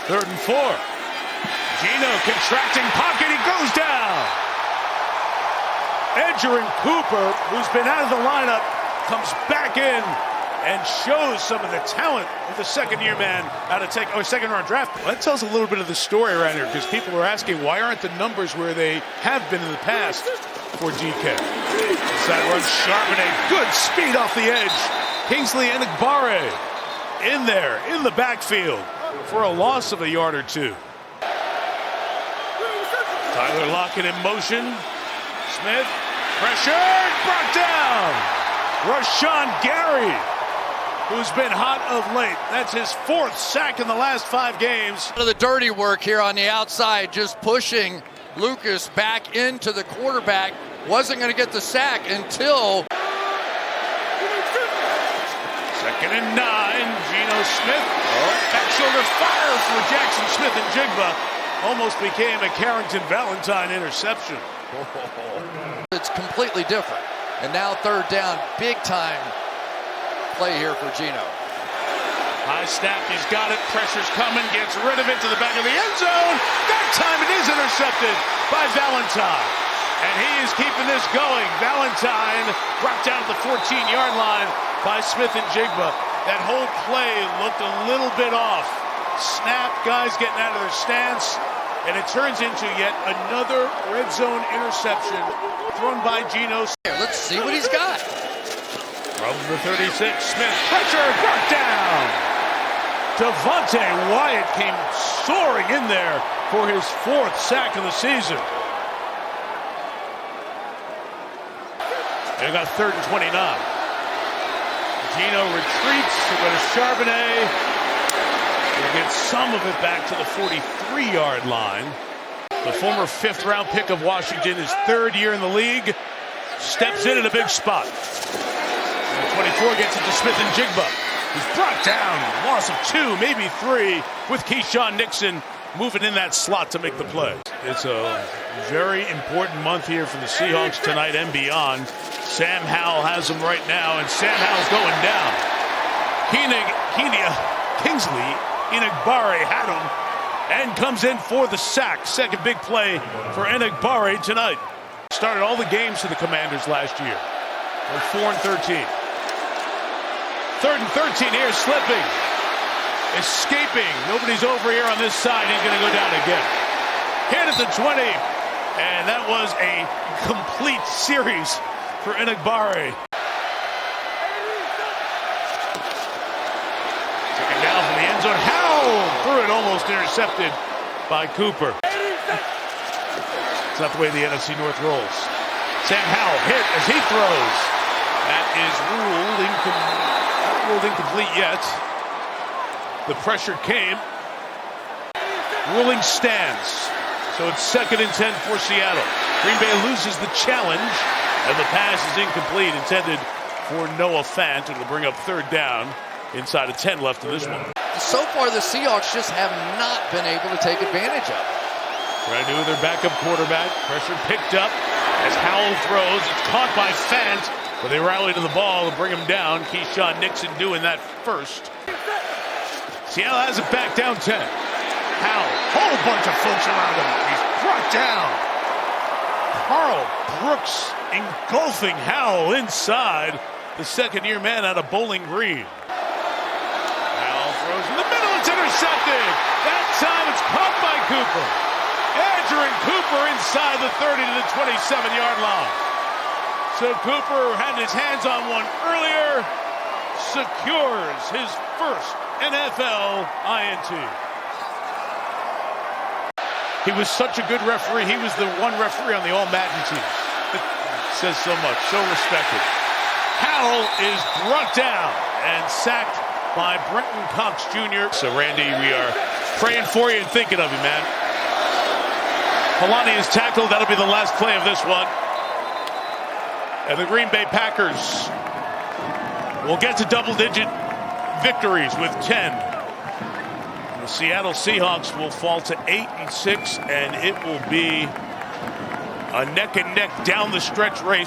3rd and 4. Geno contracting pocket. He goes down. Edgerrin Cooper, who's been out of the lineup, comes back in and shows some of the talent of the second-year man out of second-round draft. Well, that tells a little bit of the story around here, because people are asking, why aren't the numbers where they have been in the past for DK? That run, Charbonnet, good speed off the edge. Kingsley Enagbare in there, in the backfield, for a loss of a yard or two. Tyler Lockett in motion. Smith, pressured, brought down. Rashawn Gary, who's been hot of late. That's his 4th sack in the last 5 games. The dirty work here on the outside, just pushing Lucas back into the quarterback. Wasn't going to get the sack until... 2nd and 9, Geno Smith. Back shoulder fire for Jackson Smith, and Jigba almost became a Carrington Valentine interception. It's completely different. And now 3rd down, big time play here for Geno. High snap, he's got it, pressure's coming, gets rid of it to the back of the end zone. That time it is intercepted by Valentine. And he is keeping this going. Valentine brought down at the 14-yard line by Smith and Jigba. That whole play looked a little bit off. Snap, guys getting out of their stance, and it turns into yet another red zone interception thrown by Geno. Let's see what he's got. From the 36, Smith, pressure, brought down. Devontae Wyatt came soaring in there for his 4th sack of the season. They got 3rd and 29. Geno retreats to go to Charbonnet. He'll get some of it back to the 43-yard line. The former 5th-round pick of Washington, his 3rd year in the league, steps in a big spot. And 24 gets it to Smith and Jigba. He's brought down, loss of 2, maybe 3, with Keyshawn Nixon moving in that slot to make the play. It's a very important month here for the Seahawks tonight and beyond. Sam Howell has him right now, and Sam Howell's going down. Kingsley Enagbare had him and comes in for the sack. Second big play for Enagbare tonight. Started all the games for the Commanders last year. They're 4 and 13. 3rd and 13 here, slipping. Escaping. Nobody's over here on this side. He's going to go down again. Hit at the 20. And that was a complete series for Enagbare. Taken down from the end zone. Howell threw it, almost intercepted by Cooper. It's not the way the NFC North rolls. Sam Howell hit as he throws. That is ruled incomplete yet. The pressure came. Ruling stands. So it's 2nd and 10 for Seattle. Green Bay loses the challenge, and the pass is incomplete, intended for Noah Fant. It'll bring up 3rd down, inside of 10 left in this one. So far, the Seahawks just have not been able to take advantage of it. Trying to do with their backup quarterback. Pressure picked up as Howell throws. It's caught by Fant, but they rally to the ball and bring him down. Keyshawn Nixon doing that first. Seattle has it back down 10. Howell, whole bunch of folks around him. He's brought down. Carl Brooks engulfing Howell inside. The 2nd-year man out of Bowling Green. Howell throws in the middle. It's intercepted. That time it's caught by Cooper. Edgerrin Cooper inside the 30 to the 27-yard line. So Cooper had his hands on one earlier. Secures his first NFL INT. He was such a good referee. He was the one referee on the All-Madden team. It says so much. So respected. Howell is brought down and sacked by Brenton Cox Jr. So, Randy, we are praying for you and thinking of you, man. Kalani is tackled. That'll be the last play of this one. And the Green Bay Packers will get to double-digit victories with 10. The Seattle Seahawks will fall to 8-6, and it will be a neck-and-neck down the stretch race.